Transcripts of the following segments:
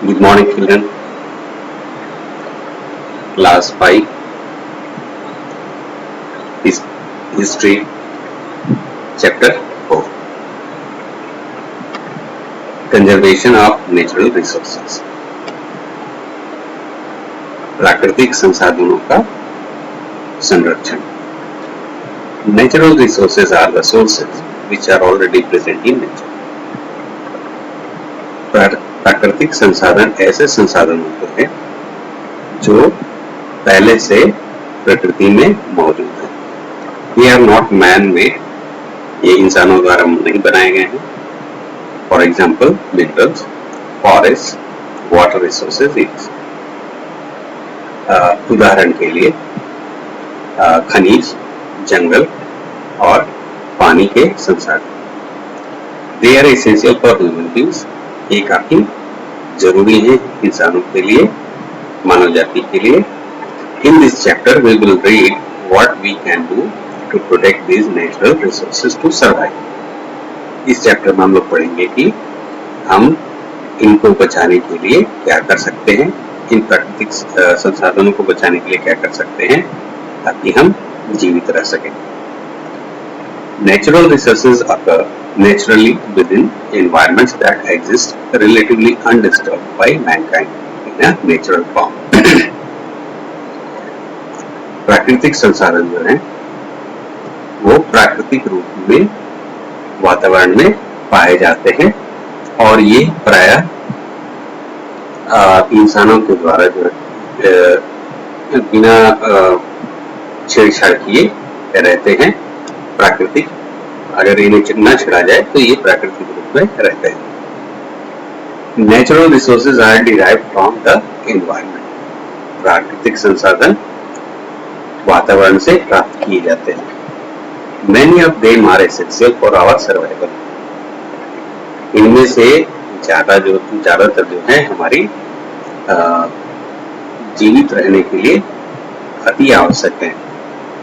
Good morning, children. Class 5 History, Chapter 4 Conservation of Natural Resources. प्राकृतिक संसाधनों का संरक्षण. Natural resources are the sources which are already present in nature. प्राकृतिक संसाधन ऐसे संसाधन होते हैं जो पहले से प्रकृति में मौजूद है. They are not man-made. ये इंसानों द्वारा नहीं बनाए गए हैं. For example, minerals, forests, water resources. उदाहरण के लिए खनिज, जंगल और पानी के संसाधन. They are essential for human beings. ये काफी जरूरी है इंसानों के लिए, मानव जाति के लिए. In this chapter, we will read what we can do to protect these natural resources to survive. इस चैप्टर में हम लोग पढ़ेंगे कि हम इनको बचाने के लिए क्या कर सकते हैं, इन प्राकृतिक संसाधनों को बचाने के लिए क्या कर सकते हैं ताकि हम जीवित रह सकें. Natural resources occur naturally within environments that exist relatively undisturbed by mankind in a natural form. प्राकृतिक संसाधन जो हैं वो प्राकृतिक रूप में वातावरण में पाए जाते हैं और ये प्रायः इंसानों के द्वारा जो बिना छेड़छाड़ किए रहते हैं. प्राकृतिक, अगर इन्हें न छेड़ा जाए तो ये प्राकृतिक रूप में रहते हैं. Natural resources are derived from the environment. प्राकृतिक संसाधन वातावरण से प्राप्त किए जाते हैं. Many of them are essential for our survival. इनमें से ज्यादातर जो है हमारी जीवित रहने के लिए अति आवश्यक है.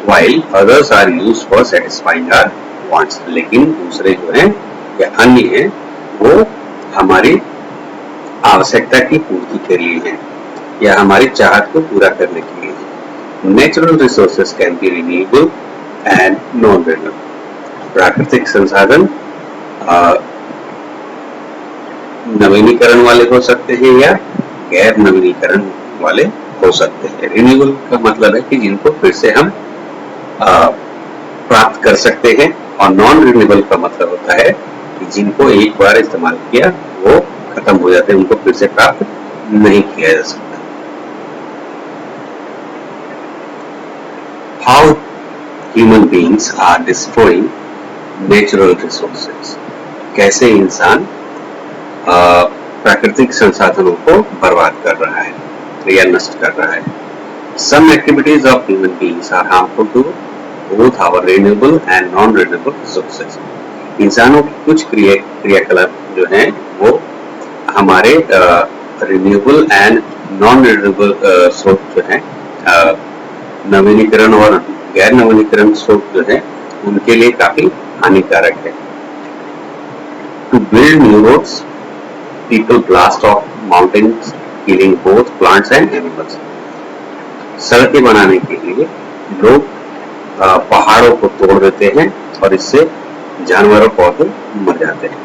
While others are used for satisfying our wants. लेकिन दूसरे जो हैं या अन्य हैं वो हमारी आवश्यकता की पूर्ति के लिए हैं या हमारी चाहत को पूरा करने के लिए. Natural resources can be renewable and non-renewable. प्राकृतिक संसाधन नवीनीकरण वाले हो सकते हैं या गैर नवीनीकरण वाले हो सकते हैं. रिन्यूएबल का मतलब है कि जिनको फिर से हम प्राप्त कर सकते हैं और नॉन रिन्यूएबल का मतलब होता है कि जिनको एक बार इस्तेमाल किया वो खत्म हो जाते हैं, उनको फिर से प्राप्त नहीं किया जा सकता. How human beings are destroying natural resources. कैसे इंसान प्राकृतिक संसाधनों को बर्बाद कर रहा है या नष्ट कर रहा है. Some activities of human beings are harmful to both our renewable and non-renewable resources. इंसानों की कुछ क्रियाकलाप जो हैं वो हमारे रिन्यूएबल एंड नॉन रिन्यूएबल स्रोत जो हैं, नवीनीकरण और गैर नवीनीकरण स्रोत जो है उनके लिए काफी हानिकारक है. To build new roads, people blast off mountains, killing both plants and animals. सड़कें बनाने के लिए लोग पहाड़ों को तोड़ देते हैं और इससे जानवर और पौधे मर जाते हैं.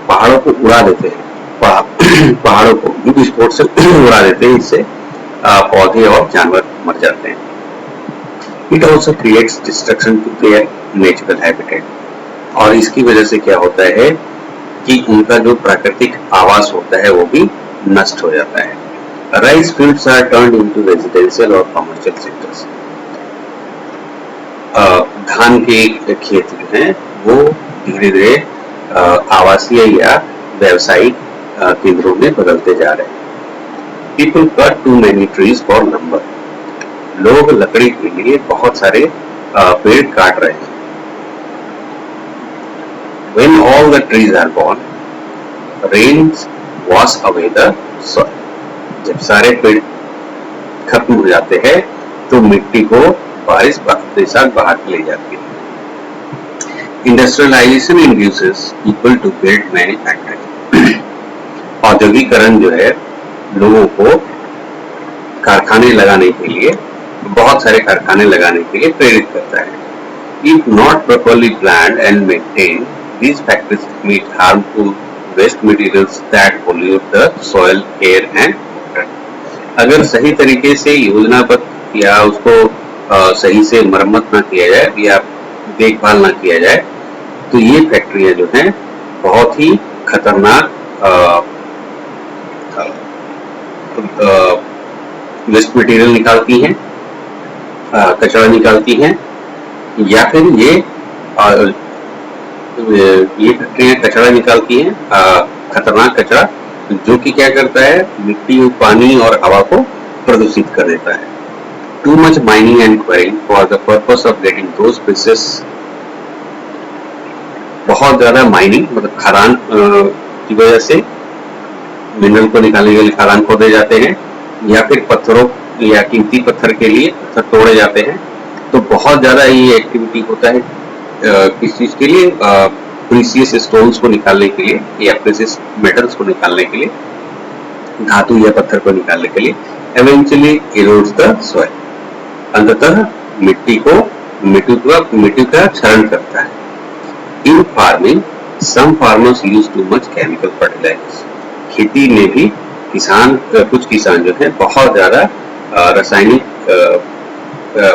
पहाड़ों को उड़ा देते हैं, पहाड़ों को विस्फोट से उड़ा देते हैं, इससे पौधे और जानवर मर जाते हैं. It also creates destruction to their natural habitat. और इसकी वजह से क्या होता है कि उनका जो प्राकृतिक आवास होता है वो भी नष्ट हो जाता है. Rice fields are turned into residential और commercial sectors. धान के खेत जो हैं वो धीरे धीरे आवासीय या व्यावसायिक केंद्रों में बदलते जा रहे हैं. People cut too many trees for lumber. लोग लकड़ी के लिए बहुत सारे पेड़ काट रहे हैं. When all the trees are gone, rains wash away the soil. जब सारे पेड़ खत्म हो जाते हैं तो मिट्टी को बारिश के साथ बहा के ले जाती है. Industrialisation induces equal to build manufacturing. औद्योगिकरण जो है लोगों को कारखाने लगाने के लिए, बहुत सारे कारखाने लगाने के लिए प्रेरित करता है। If not properly planned and maintained, these factories emit harmful waste materials that pollute the soil, air and water. अगर सही तरीके से योजनाबद्ध या उसको सही से मरम्मत ना किया जाए या देखभाल ना किया जाए तो ये फैक्ट्रियां जो हैं बहुत ही खतरनाक वेस्ट मटेरियल निकालती हैं, कचरा निकालती हैं, या फिर ये फैक्ट्रियां कचरा निकालती हैं, खतरनाक कचरा जो कि क्या करता है, मिट्टी, पानी और हवा को प्रदूषित कर देता है। Too much mining and enquiring for the purpose of getting those pieces, बहुत ज्यादा माइनिंग मतलब खदान की वजह से मिनरल को निकालने के लिए खदान खोदे जाते हैं, या फिर पत्थरों या कीमती पत्थर के लिए पत्थर तोड़े जाते हैं। तो बहुत ज्यादा ये एक्टिविटी होता है किस चीज के लिए, प्रीसियस स्टोन्स को निकालने के लिए या प्रीसियस मेटल्स को निकालने के लिए, धातु या पत्थर को निकालने के लिए। एवेंचुअली इरोड्स द सॉइल, अंततः मिट्टी का क्षरण करता है। In farming some farmers use too much chemical fertilisers. खेती में भी कुछ किसान जो है बहुत ज्यादा रासायनिक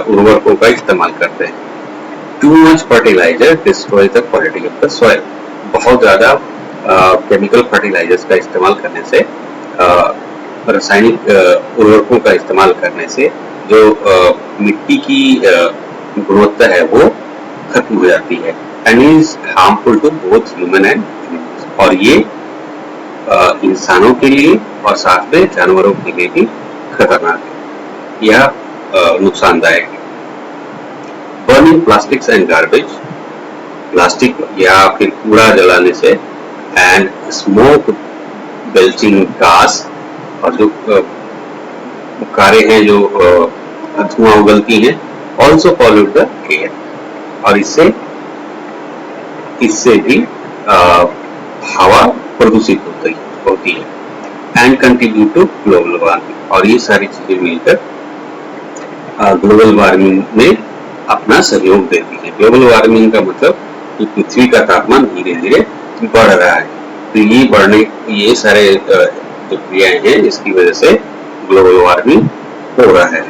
उर्वरकों का इस्तेमाल करते हैं। Too much fertiliser destroy the quality of the soil. बहुत ज्यादा केमिकल फर्टिलाइजर्स का इस्तेमाल करने से, रासायनिक उर्वरकों का इस्तेमाल करने से जो मिट्टी की गुणवत्ता है वो खत्म हो जाती है। And is harmful to both human and animals. और ये इंसानों के लिए और साथ में जानवरों के लिए भी खतरनाक है या नुकसानदायक है। Burning plastics and garbage, plastic या फिर कूड़ा जलाने से, एंड स्मोक बेल्चिंग गैस, और जो कारें हैं जो धुआं उगलती हैं, ऑल्सो पॉल्यूट द एयर। और इससे भी हवा प्रदूषित होती है। And contribute to global warming. और ये सारी चीजें मिलकर ग्लोबल वार्मिंग में अपना सहयोग देती है। ग्लोबल वार्मिंग का मतलब कि पृथ्वी का तापमान धीरे धीरे बढ़ रहा है। तो ये सारे जो क्रियाएं हैं इसकी वजह से ग्लोबल वार्मिंग हो रहा है।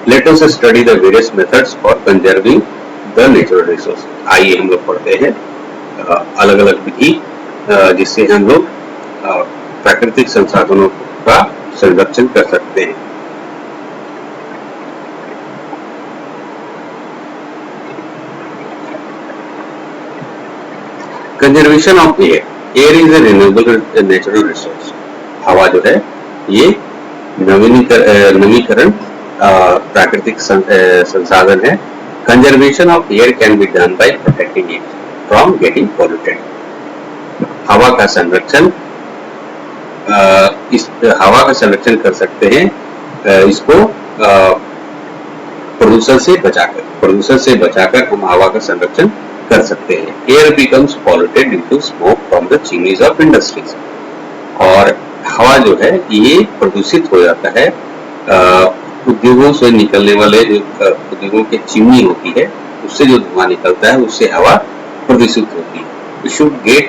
Let us study the various methods for conserving the natural resource. आइए हम लोग पढ़ते हैं अलग अलग विधि जिससे हम लोग प्राकृतिक संसाधनों का संरक्षण कर सकते हैं। Conservation of air. Air is a renewable natural resource. हवा जो है ये नवीकरण प्राकृतिक संसाधन है। Conservation of air can be done by protecting it from getting polluted. हवा का संरक्षण कर सकते हैं इसको प्रदूषण से बचाकर हम हवा का संरक्षण कर सकते हैं। Air becomes polluted due to smoke from the chimneys of industries. और हवा जो है ये प्रदूषित हो जाता है उद्योगों से निकलने वाले जो उद्योगों की चिमनी होती है उससे जो धुआं निकलता है उससे हवा प्रदूषित होती है। We should get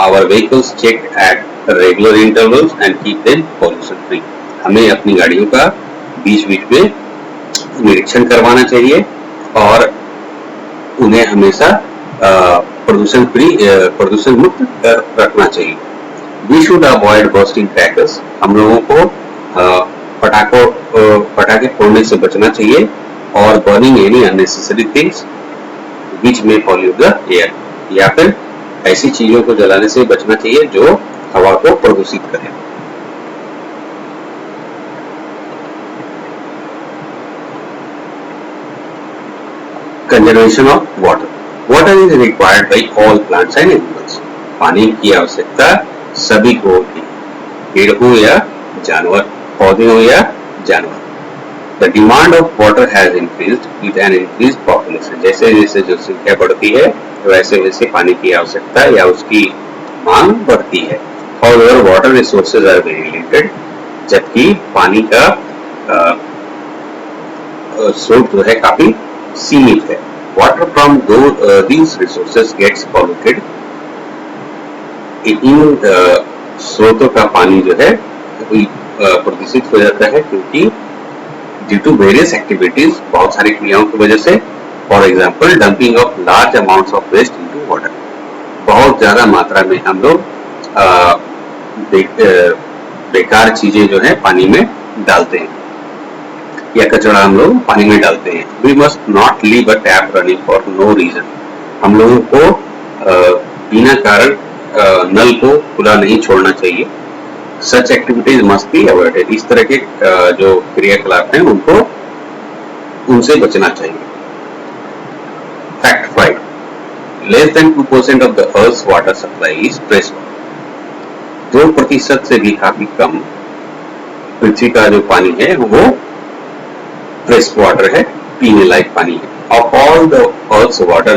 our vehicles checked at regular intervals and keep them pollution free. हमें अपनी गाड़ियों का बीच-बीच में निरीक्षण करवाना चाहिए और उन्हें हमेशा प्रदूषण मुक्त रखना चाहिए। We should avoid bursting crackers. हम लोगों को पटाखे फोड़ने से बचना चाहिए और burning any unnecessary things which may pollute the air. या फिर ऐसी चीजों को जलाने से बचना चाहिए जो हवा को प्रदूषित करे। Conservation of water. Water is required by all plants and animals. पानी की आवश्यकता सभी को होती है, पेड़ हो या जानवर, पौधे हो या जानवर। The demand of water has increased with an increased population. जैसे जैसे जो संख्या बढ़ती है वैसे वैसे पानी की आवश्यकता या उसकी मांग बढ़ती है. However, water resources are very limited. जबकि पानी का स्रोत जो है काफी सीमित है. Water from these resources gets polluted. इन स्रोतों का पानी जो है प्रदूषित हो जाता है क्योंकि ड्यू टू वेरियस एक्टिविटीज, बहुत सारी क्रियाओं की वजह से. For example dumping of large amounts of waste into water. बहुत ज्यादा मात्रा में हम लोग बेकार चीजें जो है पानी में डालते हैं या कचरा हम लोग पानी में डालते हैं. We must not leave a tap running for no reason. हम लोगों को बिना कारण नल को खुला नहीं छोड़ना चाहिए. Such activities must be avoided. इस तरह के जो क्रियाकलाप हैं उनसे बचना चाहिए. Fact 5. Less than 2% of the Earth's water supply is fresh water. 2% से भी काफी कम पृथ्वी का जो पानी है वो फ्रेश वाटर है, पीने लायक पानी है. Of all the Earth's water,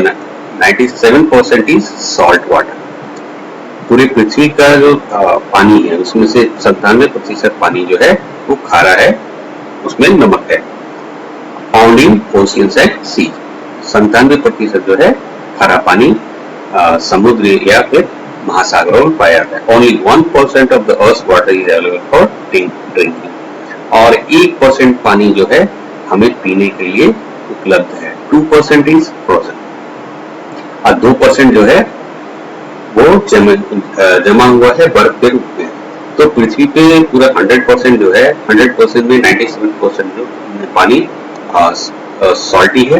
97% is salt water. पूरी पृथ्वी का जो पानी है उसमें से 97% पानी जो है वो खारा है, उसमें नमक है. फाउंड इन ओशियंस एंड सी. 97% जो है खारा पानी समुद्र या फिर महासागरों में पाया जाता है. Only 1% of the earth water is available for drinking. और 1% पानी जो है हमें पीने के लिए उपलब्ध है. 2% इज फ्रोजन और 2% जो है वो जमा हुआ है बर्फ के रूप में. तो पृथ्वी पे पूरा 100% जो है, 100% में 97% जो पानी सॉल्टी है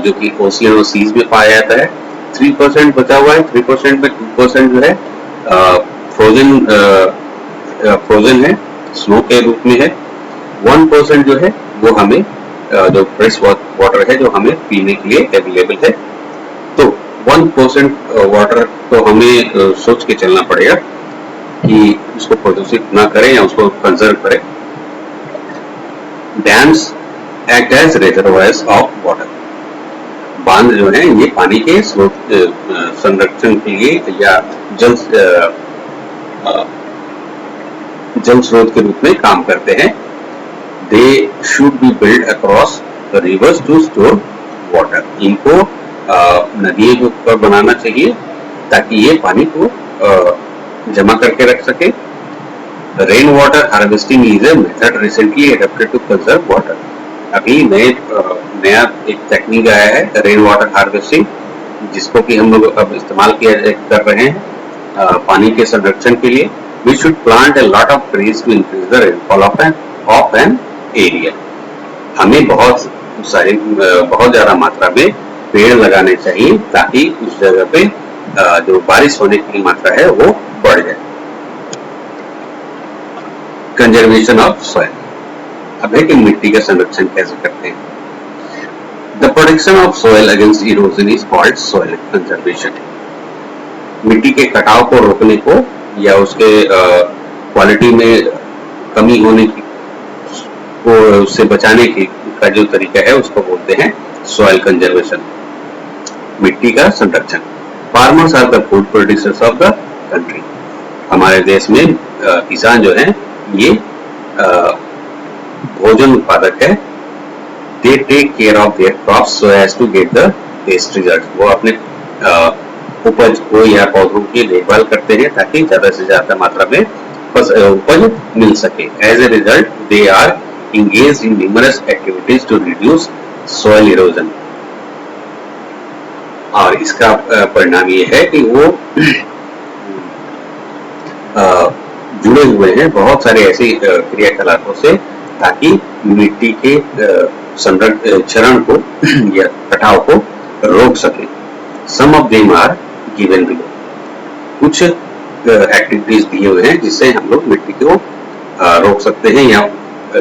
जो कि ओशियन और सीज में पाया जाता है. 3% बचा हुआ है. 3% में 2% जो है फ्रोजन है, स्नो के रूप में है. 1% जो है वो हमें जो फ्रेश वाटर है जो हमें पीने के लिए अवेलेबल है. तो 1% वाटर तो हमें सोच के चलना पड़ेगा कि उसको प्रदूषित ना करें या उसको कंजर्व करें. Dams act as reservoirs of water. बांध जो है ये पानी के स्रोत संरक्षण के लिए या जल स्रोत के रूप में काम करते हैं. They should be build across rivers to store water. इनको नदियों के ऊपर बनाना चाहिए ताकि ये पानी को जमा करके रख सके. Rain water harvesting is a method recently adopted to conserve water. अभी नया एक टेक्निक आया है रेन वाटर हार्वेस्टिंग, जिसको कि हम लोग अब इस्तेमाल कर रहे हैं पानी के संरक्षण के लिए. We should plant a lot of trees to increase the rainfall of an area. हमें बहुत ज्यादा मात्रा में पेड़ लगाने चाहिए ताकि उस जगह पे जो बारिश होने की मात्रा है वो बढ़ जाए. Conservation of soil. अब है कि मिट्टी का संरक्षण कैसे करते हैं. The protection of soil against erosion is called soil conservation. मिट्टी के कटाव को रोकने को या उसके क्वालिटी में कमी होने की को उससे बचाने की का जो तरीका है उसको बोलते हैं सॉइल कंजर्वेशन, मिट्टी का संरक्षण. Farmers are the food producers of the country. हमारे देश में किसान जो हैं ये भोजन उत्पादक है. They take care of their crops so as to get the best result. वो अपने उपज को या पौधों की देखभाल करते हैं ताकि ज्यादा से ज्यादा मात्रा में उपज मिल सके. As a result they are engaged in numerous activities to reduce soil erosion. और इसका परिणाम ये है कि वो जुड़े हुए हैं बहुत सारे ऐसे क्रियाकलापों से ताकि मिट्टी के क्षरण को या कटाव को रोक सके. Some of them are given below. कुछ एक्टिविटीज दिए हुए हैं जिससे हम लोग मिट्टी को रोक सकते हैं या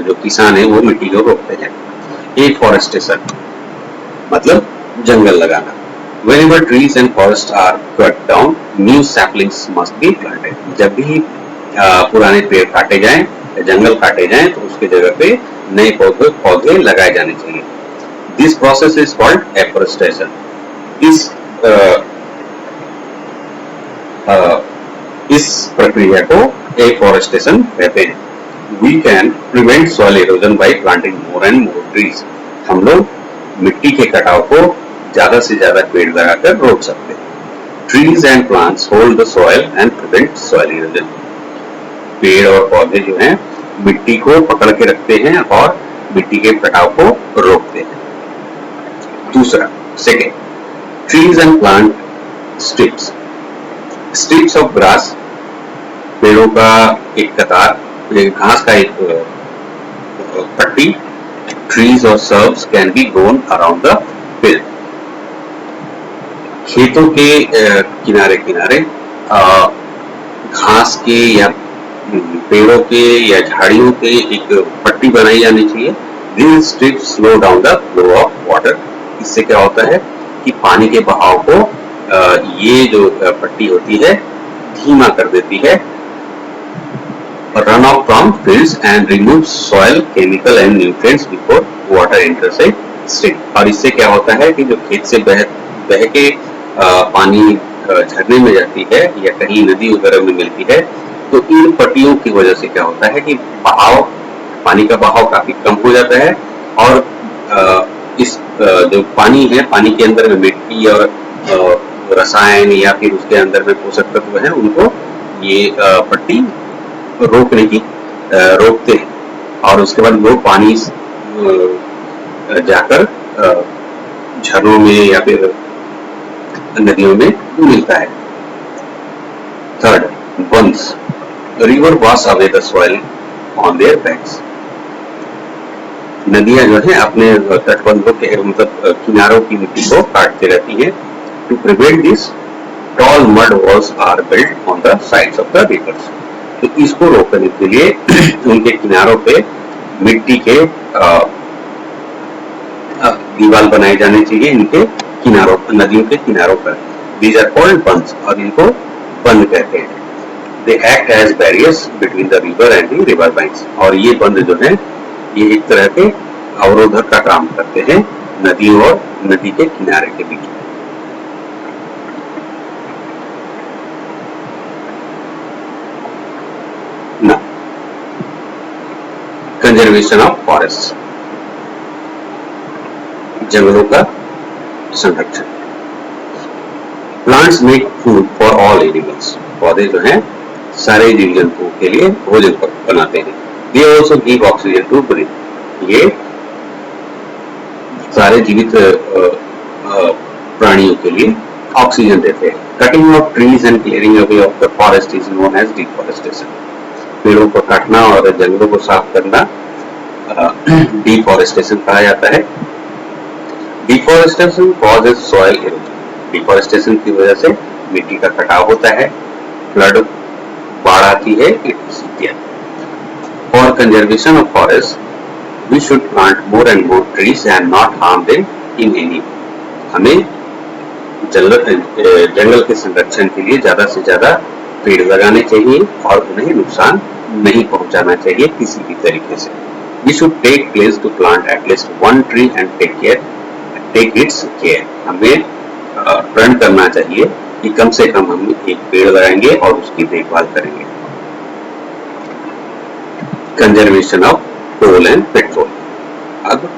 जो किसान है वो मिट्टी को रोकते हैं. एफॉरेस्टेशन मतलब जंगल लगाना. Whenever trees and forests are cut down, new saplings must be planted. जब भी पुराने पेड़ काटे जाएं, जंगल काटे जाएं, तो उसके जगह पे नए पौधे लगाए जाने चाहिए। This process is called afforestation. इस प्रक्रिया को एफोरेस्टेशन कहते हैं। We can prevent soil erosion by planting more and more trees. हम लोग मिट्टी के कटाव को ज्यादा से ज्यादा पेड़ लगाकर रोक सकते हैं। Trees and plants hold the soil and prevent soil erosion. पेड़ और पौधे जो हैं मिट्टी को पकड़ के रखते हैं और मिट्टी के कटाव को रोकते हैं। दूसरा, second, trees and plant strips. Strips of grass, पेड़ों का एक कतार, घास का एक पट्टी, trees or shrubs can be grown around the field. खेतों के किनारे किनारे घास के या पेड़ों के या झाड़ियों के एक पट्टी बनाई जानी चाहिए। These strips slow down the flow of water. इससे क्या होता है कि पानी के बहाव को ये जो पट्टी होती है धीमा कर देती है। Run off from fields and remove soil, chemical and nutrients before water enters a stream. और इससे क्या होता है कि जो खेत से बह के पानी झरने में जाती है या कहीं नदी वगैरह में मिलती है, तो इन पट्टियों की वजह से क्या होता है कि पानी का बहाव काफी कम हो जाता है और इस जो पानी है, पानी के अंदर में मिट्टी और रसायन या फिर उसके अंदर में पोषक तत्व है, उनको ये पट्टी रोकते हैं और उसके बाद वो पानी जाकर झरनों में या फिर नदियों में मिलता है। थर्ड, बंध्स, river wash away the soil on their banks. नदियां जो है अपने तटबंधों के मतलब किनारों की मिट्टी को काटती रहती है। To prevent this, tall mud walls are built on the sides of the rivers. तो इसको रोकने के लिए उनके किनारों पे मिट्टी के दीवार बनाए जाने चाहिए इनके किनारों, नदियों के किनारों पर। These are called bunds और इनको बंद कहते हैं। They act as barriers between the river and the river banks. और ये बंद जो है ये एक तरह के अवरोधक का काम करते हैं नदी और नदी के किनारे के बीच। Now, conservation of forests. जंगलों का संरक्षण। Plants make food for all animals. पौधे जो हैं सारे जीव जंतुओं के लिए भोजन बनाते हैं। They also give oxygen to breathe. ये सारे जीवित प्राणियों के लिए ऑक्सीजन देते हैं। Cutting of trees and clearing away of the forest is known as deforestation. पेड़ों को काटना और जंगलों को साफ करना डिफॉरेस्टेशन कहा जाता है। Deforestation causes soil erosion. Deforestation की वजह से मिट्टी का कटाव होता है, फ्लड, बाढ़ आती है इत्यादि। For conservation of forest we should plant more and more trees and not harm them in any. हमें जंगल के संरक्षण के लिए ज्यादा से ज्यादा पेड़ लगाने चाहिए और उन्हें नुकसान नहीं पहुंचाना चाहिए किसी भी तरीके से। We should take place to plant at least one tree and take its care. हमें प्रण करना चाहिए कि कम से कम हम एक पेड़ लगाएंगे और उसकी देखभाल करेंगे। Conservation of coal and petrol. अब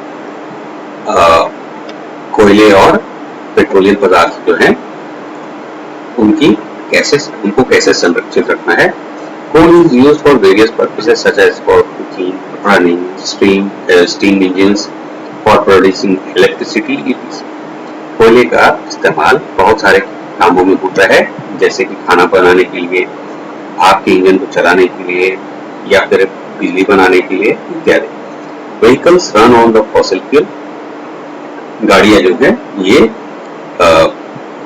कोयले और पेट्रोलियम पदार्थ जो हैं उनको कैसे संरक्षित रखना है। Coal is used for various purposes such as for cooking, running, steam engines, for producing electricity. कोयले का इस्तेमाल बहुत सारे कामों में होता है, जैसे कि खाना बनाने के लिए, आग के इंजन को चलाने के लिए या फिर बिजली बनाने के लिए इत्यादि। Vehicles run on the fossil fuel. गाड़ियां जो है ये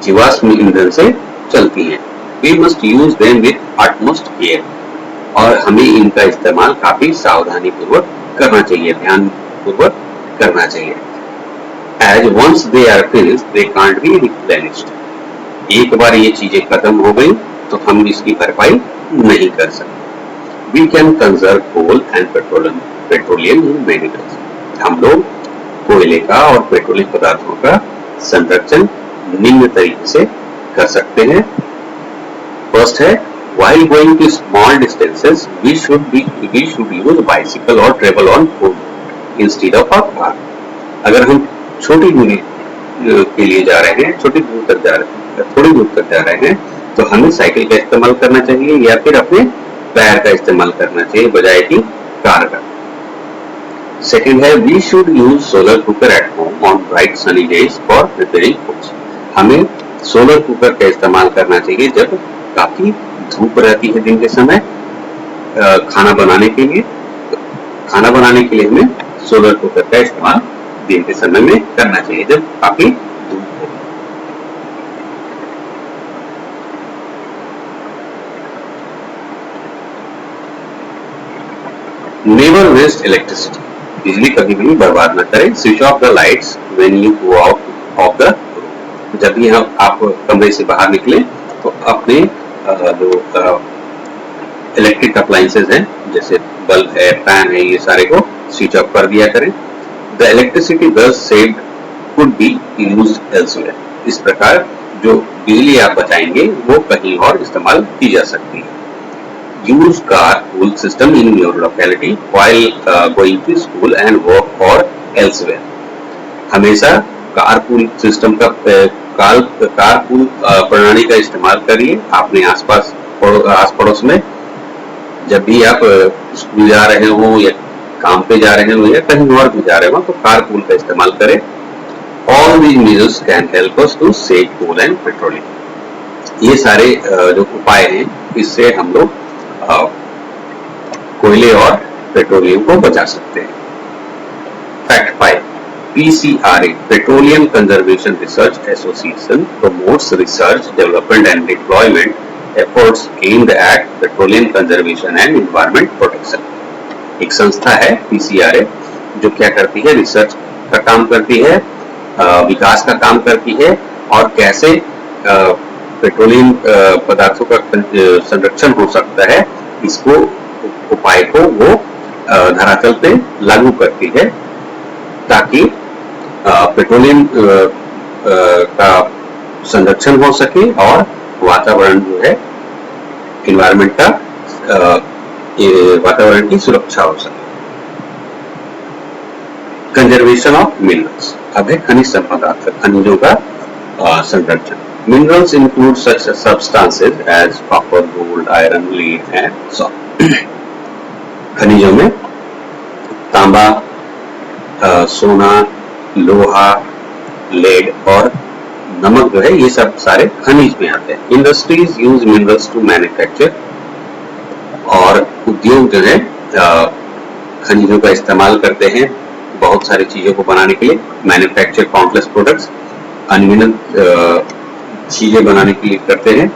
जीवाश्म ईंधन से चलती हैं। We must use them with utmost care. और हमें इनका इस्तेमाल काफी सावधानी पूर्वक करना चाहिए, ध्यान पूर्वक करना चाहिए। As once they are finished, they can't be replenished. एक बार ये चीजें खत्म हो गई तो हम इसकी भरपाई नहीं कर सकते। We can conserve coal and petroleum in many ways. हम लोग कोयले का और पेट्रोलियम पदार्थों का संरक्षण निम्न तरीके से कर सकते हैं. फर्स्ट है, while going to small distances we should use bicycle or travel on foot instead of a car. अगर हम छोटी दूरी के लिए जा रहे हैं, थोड़ी दूर तक जा रहे हैं, तो हमें साइकिल का इस्तेमाल करना चाहिए या फिर अपने पैर का इस्तेमाल करना चाहिए बजाय कि कार का. सेकेंड है, we should use solar cooker at home on bright sunny days for preparing foods. हमें सोलर कुकर का इस्तेमाल करना चाहिए जब काफी धूप रहती है दिन के समय खाना बनाने के लिए. हमें सोलर कुकर का इस्तेमाल दिन के समय में करना चाहिए जब काफी धूप हो. Never waste electricity. बिजली कभी भी बर्बाद न करें. Switch off the lights when you go out of the room. जब भी आप कमरे से बाहर निकले तो अपने जो इलेक्ट्रिक अप्लायंसेस हैं जैसे बल्ब है, फैन है, ये सारे को स्विच ऑफ कर दिया करें. The electricity thus saved could be used elsewhere. इस प्रकार जो बिजली आप बचाएंगे वो कहीं और इस्तेमाल की जा सकती है. Use carpool system in your locality while going to school and work or elsewhere. हमेशा कारपूल सिस्टम का कारपूल प्रणाली का इस्तेमाल करिए अपने आस पड़ोस में. जब भी आप स्कूल जा रहे हो या काम पे जा रहे हो या कहीं और भी जा रहे हो तो कारपूल का इस्तेमाल करें. All these measures can help us to save coal and petroleum. ये सारे जो उपाय हैं इससे हम लोग कोयले और पेट्रोलियम को बचा सकते हैं. Fact 5, PCRA Petroleum Conservation Research Association promotes research, development and deployment efforts aimed at petroleum conservation and environment protection. एक संस्था है PCRA जो क्या करती है, रिसर्च का काम करती है, विकास का काम करती है और कैसे पेट्रोलियम पदार्थों का संरक्षण हो सकता है इसको उपाय को वो धरातल पे लागू करती है ताकि पेट्रोलियम का संरक्षण हो सके और वातावरण जो है एनवायरनमेंट का वातावरण की सुरक्षा हो सके. Conservation of minerals. अब है खनिज संपदा, खनिजों का संरक्षण. Minerals include such substances as copper, gold, iron, lead and salt. खनिजों में तांबा, सोना, लोहा, लेड और नमक जो है ये सब सारे खनिज में आते हैं. Industries use minerals to manufacture. और उद्योग जो है खनिजों का इस्तेमाल करते हैं बहुत सारी चीजों को बनाने के लिए. मैन्युफैक्चर काउंटलेस प्रोडक्ट्स, अनगिनत चीजें बनाने के लिए करते हैं.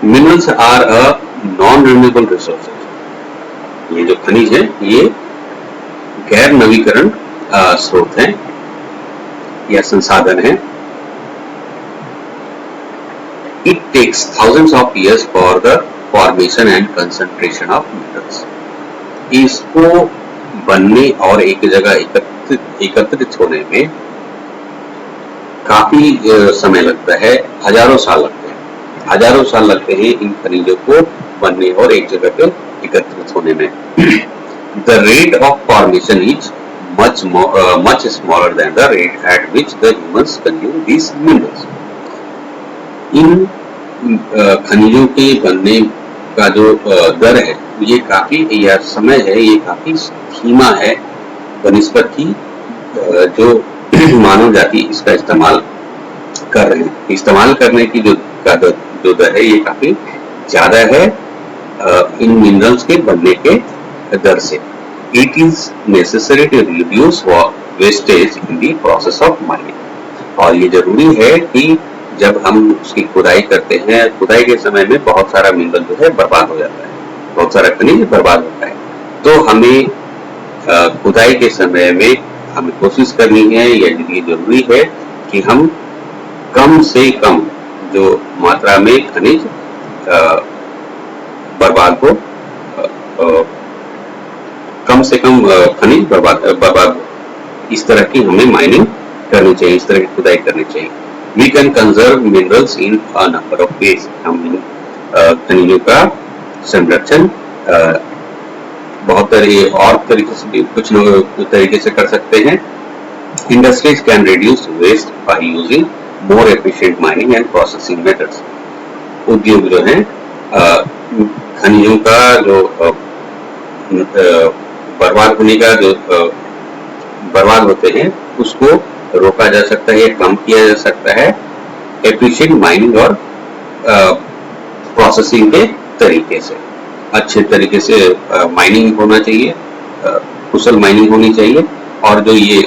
Minerals are a non renewable resources. ये जो खनिज है ये गैर नवीकरण स्रोत हैं या संसाधन है. It takes thousands of years for the formation and concentration of minerals. इसको बनने और एक जगह एकत्रित होने में काफी समय लगता है. हजारों साल लगते हैं इन खनिजों को बनने और एक जगह पे एकत्रित होने में. The rate of formation is much smaller than the rate at which the humans consume these minerals. इन खनिजों के बनने का जो दर है ये काफी या समय है ये काफी धीमा है बनिस्बत की जो मानव जाति इसका इस्तेमाल कर रहे हैं. इस्तेमाल करने की जो दर है ये काफी ज्यादा है इन मिनरल्स के बनने के दर से. It is necessary to reduce wastage in the process of mining. और ये जरूरी है कि जब हम उसकी खुदाई करते हैं, खुदाई के समय में बहुत सारा मिनरल जो है बर्बाद हो जाता है, बहुत सारा खनिज बर्बाद होता है. तो हमें खुदाई के समय में हमें कोशिश करनी है या ये जरूरी है कि हम कम से कम जो मात्रा में खनिज बर्बाद हो कम से कम खनिज बर्बाद इस तरह की हमें माइनिंग करनी चाहिए, इस तरह की खुदाई करनी चाहिए। We can conserve minerals in a number of ways, हम खनिजों का संरक्षण बहुत और तरीके से कुछ तरीके से कर सकते हैं। Industries can reduce waste by using more efficient mining and processing methods. उद्योग जो है खनिजों का जो बर्बाद होने का जो बर्बाद होते हैं उसको रोका जा सकता है, कम किया जा सकता है एफिशिएंट माइनिंग और प्रोसेसिंग के तरीके से। अच्छे तरीके से माइनिंग होना चाहिए, कुशल माइनिंग होनी चाहिए, और जो ये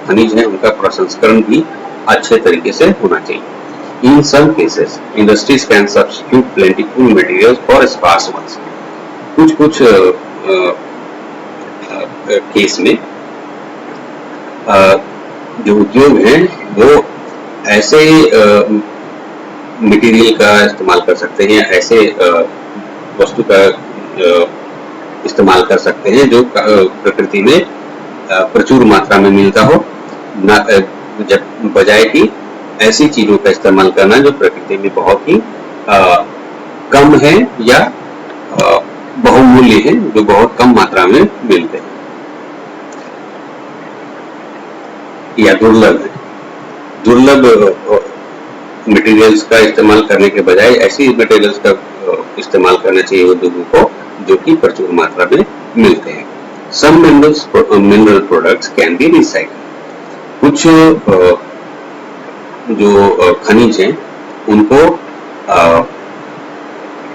खनिज है उनका प्रसंस्करण भी अच्छे तरीके से होना चाहिए। In some cases, industries can substitute plentiful materials for sparse ones. कुछ केस में जो उद्योग हैं वो ऐसे मटेरियल का इस्तेमाल कर सकते हैं, ऐसे वस्तु का इस्तेमाल कर सकते हैं जो प्रकृति में प्रचुर मात्रा में मिलता हो, ना जब बजाय कि ऐसी चीजों का इस्तेमाल करना जो प्रकृति में बहुत ही कम है या बहुमूल्य है, जो बहुत कम मात्रा में मिलते हैं या दुर्लभ है। दुर्लभ मटेरियल्स का इस्तेमाल करने के बजाय ऐसी मटेरियल्स का इस्तेमाल करना चाहिए उद्योगों को जो कि प्रचुर मात्रा में मिलते हैं। Some mineral products can be recycled. कुछ जो खनिज हैं उनको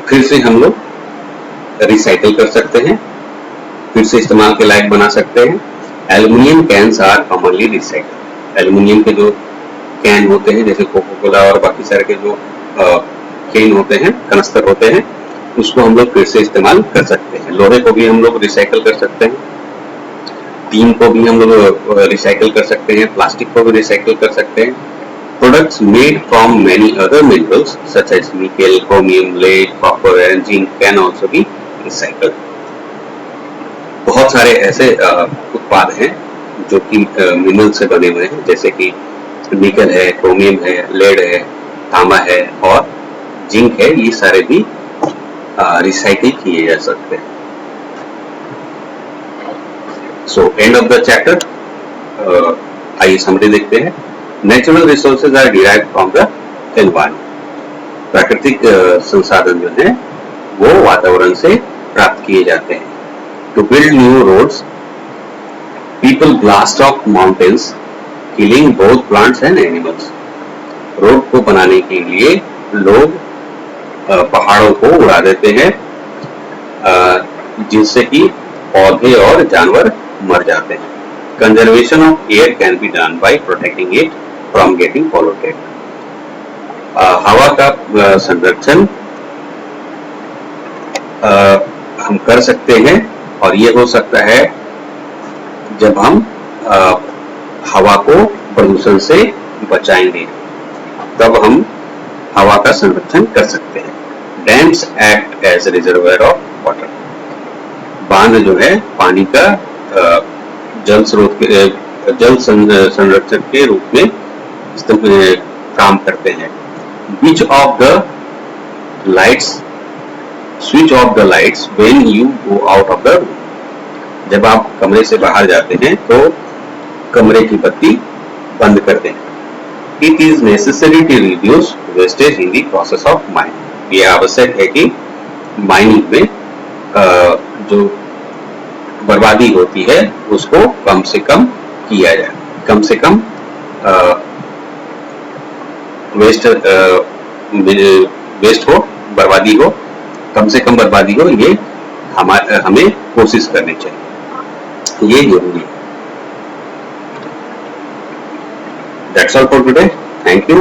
फिर से हम लोग रिसाइकल कर सकते हैं, फिर से इस्तेमाल के लायक बना सकते हैं। Aluminium cans are commonly recycle. Aluminium के जो कैन होते हैं जैसे कोको कोला और बाकी सारे के जो कैन होते हैं, कनस्तर होते हैं, उसको हम लोग फिर से इस्तेमाल कर सकते हैं। लोहे को भी हम लोग रिसाइकल कर सकते हैं, टीन को भी हम लोग रिसाइकल कर सकते हैं, प्लास्टिक को भी रिसाइकल कर सकते हैं। Products made from many other minerals such as nickel, chromium, lead, copper and zinc can also be recycled. बहुत सारे ऐसे उत्पाद हैं जो कि मिनरल से बने हुए हैं, जैसे कि निकल है, क्रोमियम है, लेड है, तांबा है और जिंक है, ये सारे भी रिसाइकिल किए जा सकते हैं। So end of the chapter. आइए समरी देखते हैं। Natural resources are derived from the environment. प्राकृतिक संसाधन जो है वो वातावरण से प्राप्त किए जाते हैं। To build new roads people blast off mountains killing both plants and animals. Road को बनाने के लिए लोग पहाड़ों को उड़ा देते हैं जिससे कि पौधे और जानवर मर जाते हैं। Conservation of air can be done by protecting it from getting polluted. हवा का संरक्षण हम कर सकते हैं और ये हो सकता है जब हम हवा को प्रदूषण से बचाएंगे, तब हम हवा का संरक्षण कर सकते हैं। Dams act as reservoir of water. बांध जो है पानी का जल स्रोत के जल संरक्षण के रूप में काम करते हैं। Switch off the lights when you go out of the room. जब आप कमरे से बाहर जाते हैं तो कमरे की बत्ती बंद कर दें। It is necessary to reduce wastage in the process of mining. ये आवश्यक है कि माइनिंग में जो बर्बादी होती है उसको कम से कम किया जाए, कम से कम वेस्ट हो, बर्बादी हो, कम से कम बर्बादी हो, ये हमें कोशिश करनी चाहिए, ये जरूरी है। That's all for today. Thank you.